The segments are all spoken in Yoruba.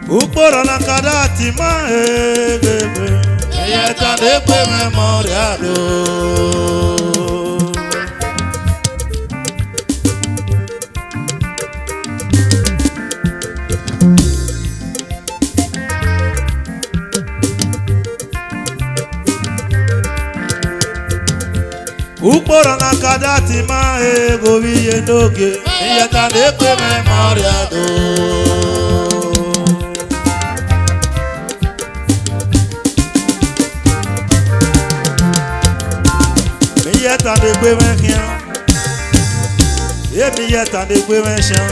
Upora na kadati ma egebe Eyeta dekwe memoriado Upora na kadati ma egobi yendoge Eyeta dekwe memoriado Yeta de gbe men kian Emi yeta de gbe men chan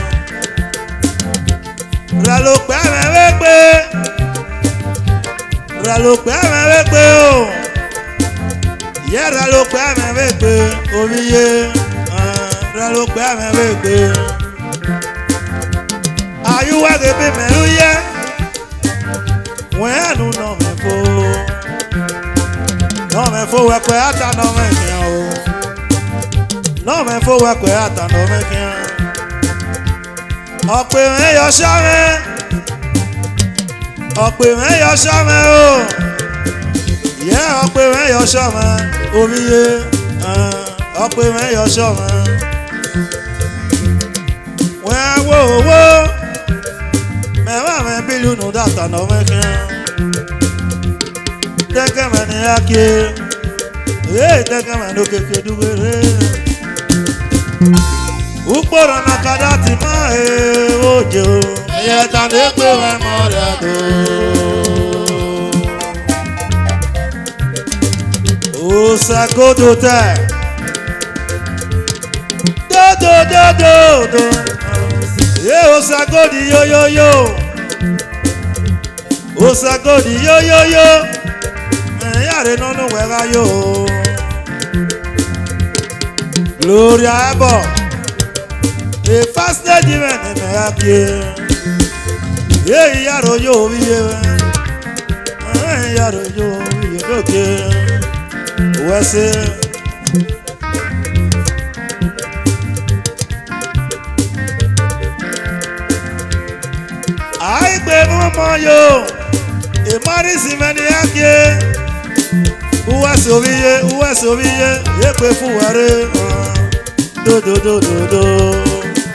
Ra lo pe men we pe Ra lo pe men we pe o Ye ra lo pe men we pe Obiye Ra lo pe men we pe Ayu wa ge be men lu ye Wen anu no me fo No me fo we pe ata no me kian o No me fo we pe ata no me kian Ọ̀pẹ me yo shame Ọ̀pẹ me yo shame o Ye ọ̀pẹ me yo shame Obiye ọ̀pẹ me yo shame Wen wo wo Me wa me bilu no data no me kian Teke mani ake teke mani okeke dugere Upora na kadati ma ojo Eyeta dekwe memoriado Osagodo te Do Osagodi yo yo yo Osagodi yo yo yo Yare no no wega yo Gloria ebo E fast de diven me akie Ye yaro yo biye Yaro yo biye doke Wese Ai gbe mo yo E mari si me ni akie Uwe sobiye, yekwe fuware Do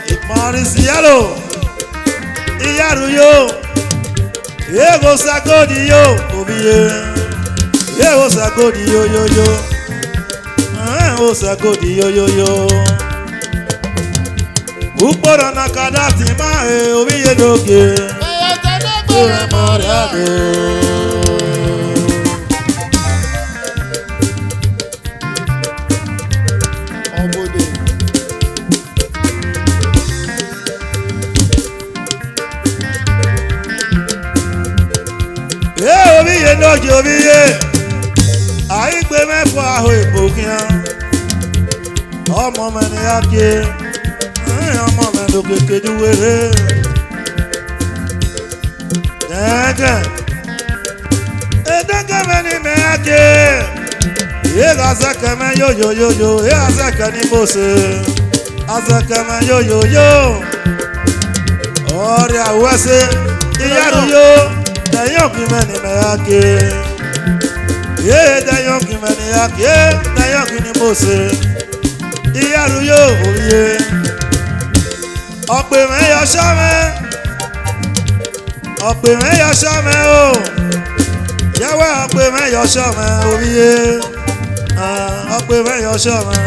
Ikmarisi yalo Iyaru yo Yego sagodi yo Obiye Yego sagodi yo yo yo Yego sagodi yo yo yo Upora na kadati ma obiye doge Memoriado Obiye noji obiye Ayi gbe mefo aho epo kian Ọmọ me ni ake Ọmọ me lo keke duwere Dege me ni me ake Ye gazeke me yo yo yo yo Ye azeke ni bose Azeke me yo yo yo Ori awese Iyaru yo Dayon ki me ni me ake Ye dayon ki me ni ake Dayon ki ni bose Iyaru yo oye Ọ̀pẹ me yo shame Ọ̀pẹ me yo shame o Yewe ọ̀pẹ me yo shame oye Ọ̀pẹ me yo shame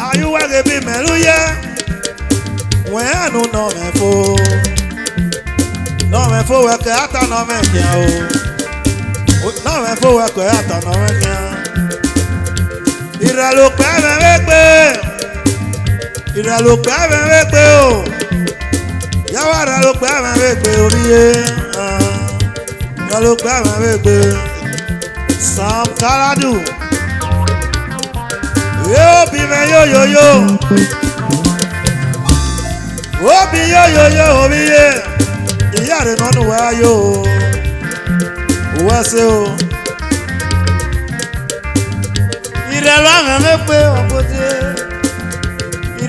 Ayuwe ge bi melu ye Wen anu no me fo No me fo we ke ata no me kian o No me fo we ke ata no me kian Ira lo pe me we pe ìrẹ̀lùpẹ́ mẹ́rin pé o yàwó ìrẹ̀lùpẹ́ mẹ́rin pé oríye ìrẹ̀lùpẹ́ mẹ́rin pé Sam Kaladu yóò bí mẹ́ yóyóyó ó bí yóyóyó oríye ìyá rẹ̀ nánú wá yó wá sí o ìrẹ̀lù mẹ́rin pé ọ̀pọ̀tẹ́.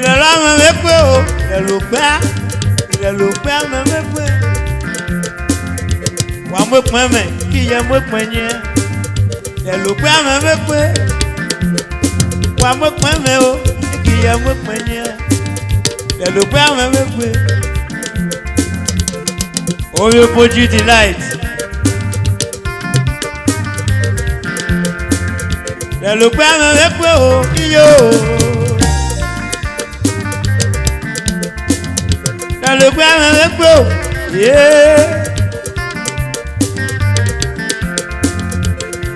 Ìrẹ̀lú àmọ́ mẹ́pẹ́ o, ìrẹ̀lú pẹ́ àmọ́ mẹ́pẹ́. Wà á mẹ́pẹ́ mẹ́, kí yẹ mẹ́pẹ́ yẹn. Ìrẹ̀lú pẹ́ àmọ́ mẹ́pẹ́. Wà á mẹ́pẹ́ mẹ́ o, kí yẹ mẹ́pẹ́ yẹn. Ìrẹ̀lú pẹ́ àmọ́ mẹ́pẹ́. Orí ojú di light. Ìrẹ̀lú pẹ́ àmọ́ mẹ́pẹ́ o, kí yẹ o. Le pé àwọn ẹgbẹ́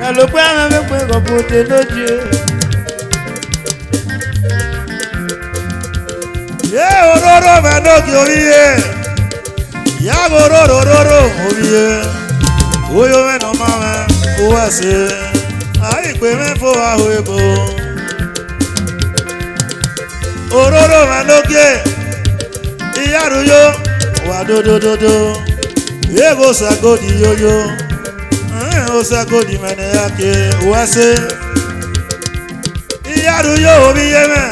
o le pé àwọn ẹgbẹ́ kọ̀pọ̀tẹ̀ lójú. Òróró mẹ́nọ́kì oríye yàgò òróró oríye oyó mẹ́nà máa mẹ́ owó ẹ̀sẹ̀ àìpé mẹ́fọ́ àhó egbò òróró mẹ́nọ́kì. Iyaruyo wa dodododo yego sagodi yoyo o sagodi mene yake wase Iyaruyo obi yeme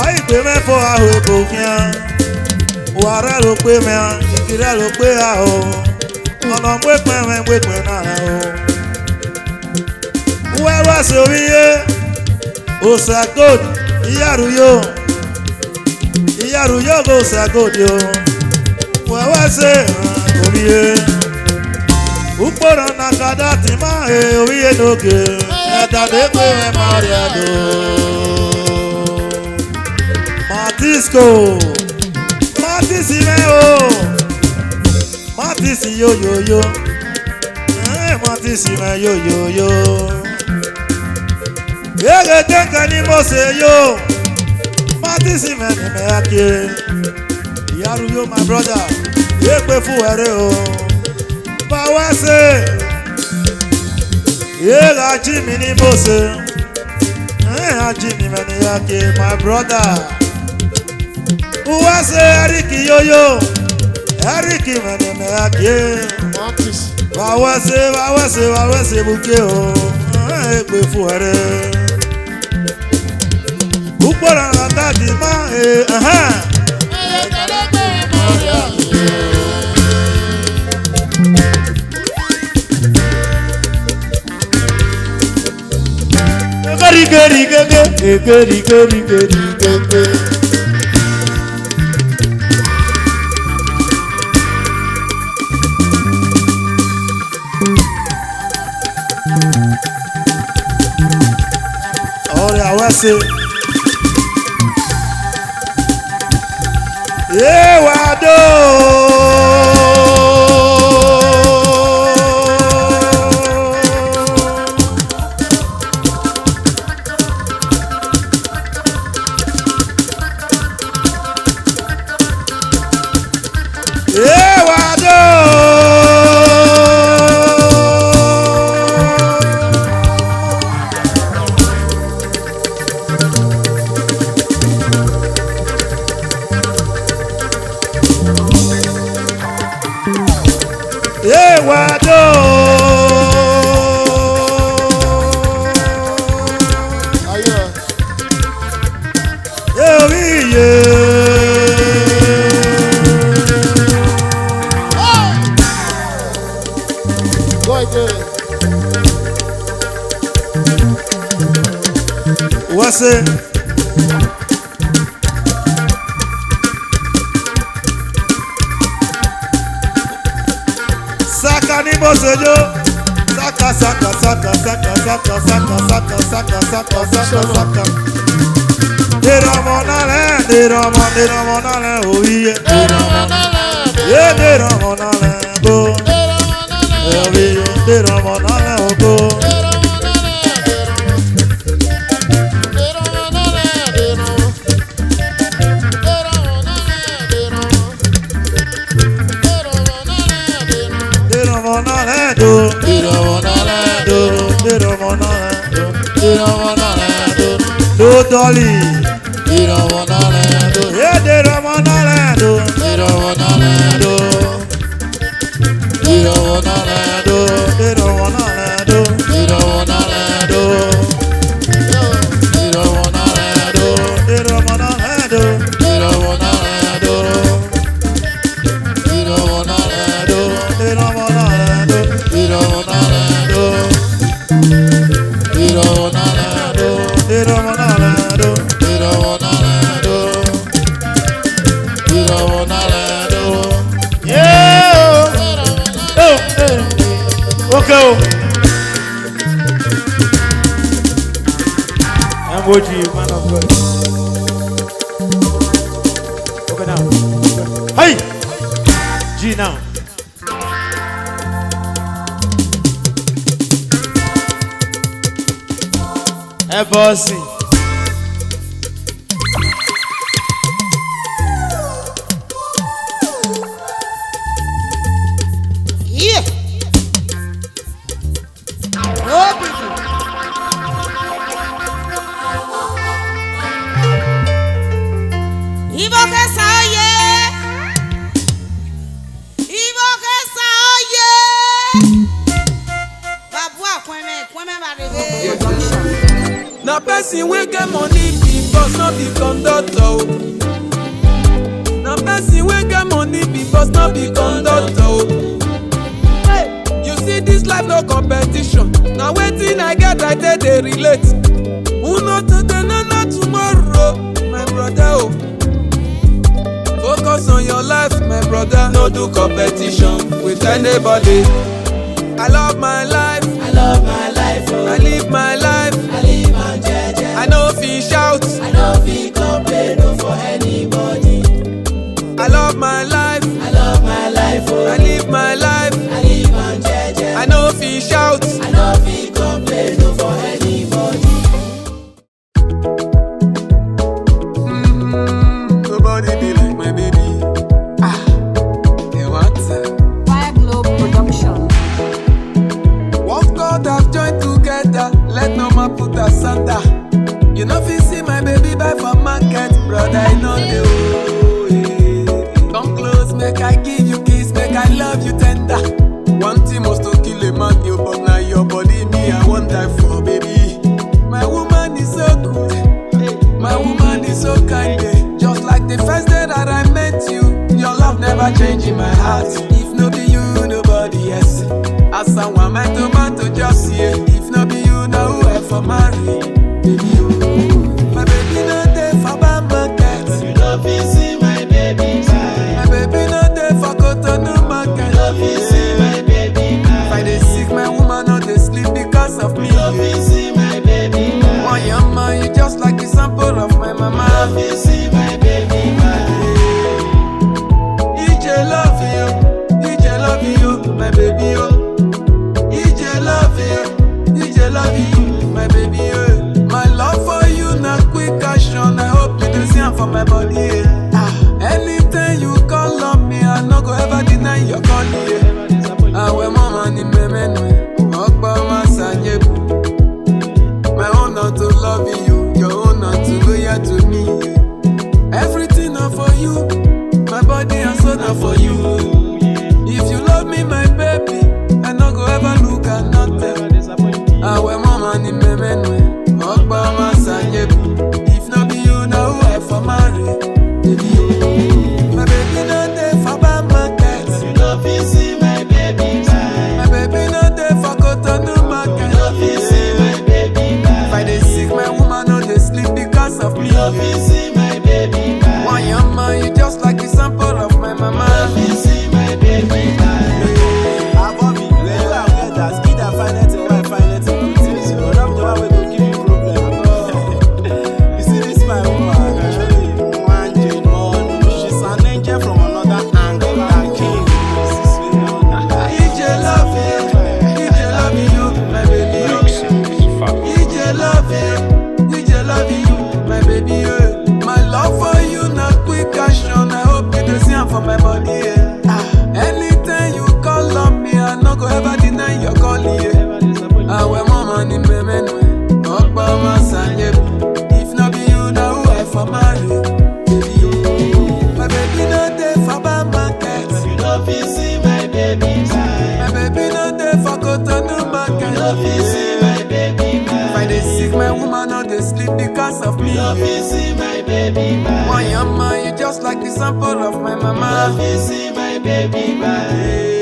ai pe me fo aho ebokia wara lo pe me ikira lo pe aho ono mwe pe na o we wase obi ye o sagodi Iyaruyo Iyaruyo go sagodio wewe se obiye ukporo na kada tima obiye noge eta de pe me mariado Matisi me o Matisi yo Matisi me yo Yege tenka ni mose yo Matisi mẹ́ni mẹ́yàké Iyaruyo my brother yé pé fún ẹ̀rẹ́ o báwa ṣe yé ají mi ní mọ́sẹ̀ ají mi mẹ́ni yàké my brother wá ṣe ẹ̀ríkì yóyó ẹ̀ríkì mẹ́ni mẹ́yàké báwa ṣe bùkẹ́ o yé pé fún ẹ̀rẹ́. Ukpora na tadi ma Gari Ore awase Ewado What's it? Saka ni mosejo, saka. Deramonale, oye. Deramonale, go. Oye, deramonale, go. do dolly. They don't wanna land. Yeah, they don't wanna land. They don't wanna land. They don't wanna land. They don't wanna land. They don't wanna land. They don't wanna land. They don't wanna land. They don't wanna land. They don't wanna land. They don't wanna land. They don't wanna land. They don't wanna land. They don't wanna land. They don't wanna land. They don't wanna land. Yeah. Oh, hey. Okay. Emoji, man of God. Okay now. Hey. G now. Hey, bossy. Yeah. Oh, people. Ibo Esan Oyeeee. Ibo Esan Oyeeee. Babu akweme barebe. Na person wey get money be boss, no be conductor. Na person wey get money be boss, no be conductor. You see this life no competition. Na wetin I get I take dey relate. Who know today no know tomorrow, my brother. Oh, focus on your life, my brother. No do competition with anybody. I love my life. I love my life. Oh. I live my life. I live my jeje. I know fit shout. I know fit complain for anybody. I love my life. I love my life. Oh. I live my life. I live my jeje. I know fit shout. I know fit complain for anybody. Nobody be like my baby. Ah, you want Fire Globe Production. what God have joined together, let no man put asunder. You know if you see my baby buy for market, brother, I know the come close, make I give you kiss, make I love you tender. One thing must to kill a man, you but now your body me I won't die for, baby. My woman is so good, my woman is so kind, just like the first day that I met you. Your love never changed in my heart. If no be you, nobody else. As someone my tomato just here. If no be you, now who I for marry? Baby, you. My baby no day for bad market. You know if you see my baby buy. My baby no day for Cotonou market. You know if you see my baby buy. If I dey sick, my woman no dey sleep because of me. You know if you see my baby buy. One young man, you just like the sample of my mama. You know if you see my baby buy. EJ love you, my baby, oh. EJ love you, my baby, oh. My love for you, not quick action. I hope you do same for my body, yeah. Anytime you call on me, I no go ever deny your call, yeah. I wear my money, my own not to love you, your own not to loyal to me. Everything not for you, my body and soul not for you. If you love me, my baby, I no go ever look at nothing. I wear my money, my if not be you, now who I for marry? Baby, my baby not there for bad market. You know if you see my baby buy. My baby not there for Cotonou market. You know if you see my baby buy. If I dey sick, my woman no dey sleep because of me. You know if you see my baby buy. One young man, you just like the sample of my mama. You know if you see my baby buy. I want me, let her get that. Either find it or I find it. You know the one we go give you. Love is in my baby bye. Why am I? You just like the sample of my mama. Love is in my baby bye.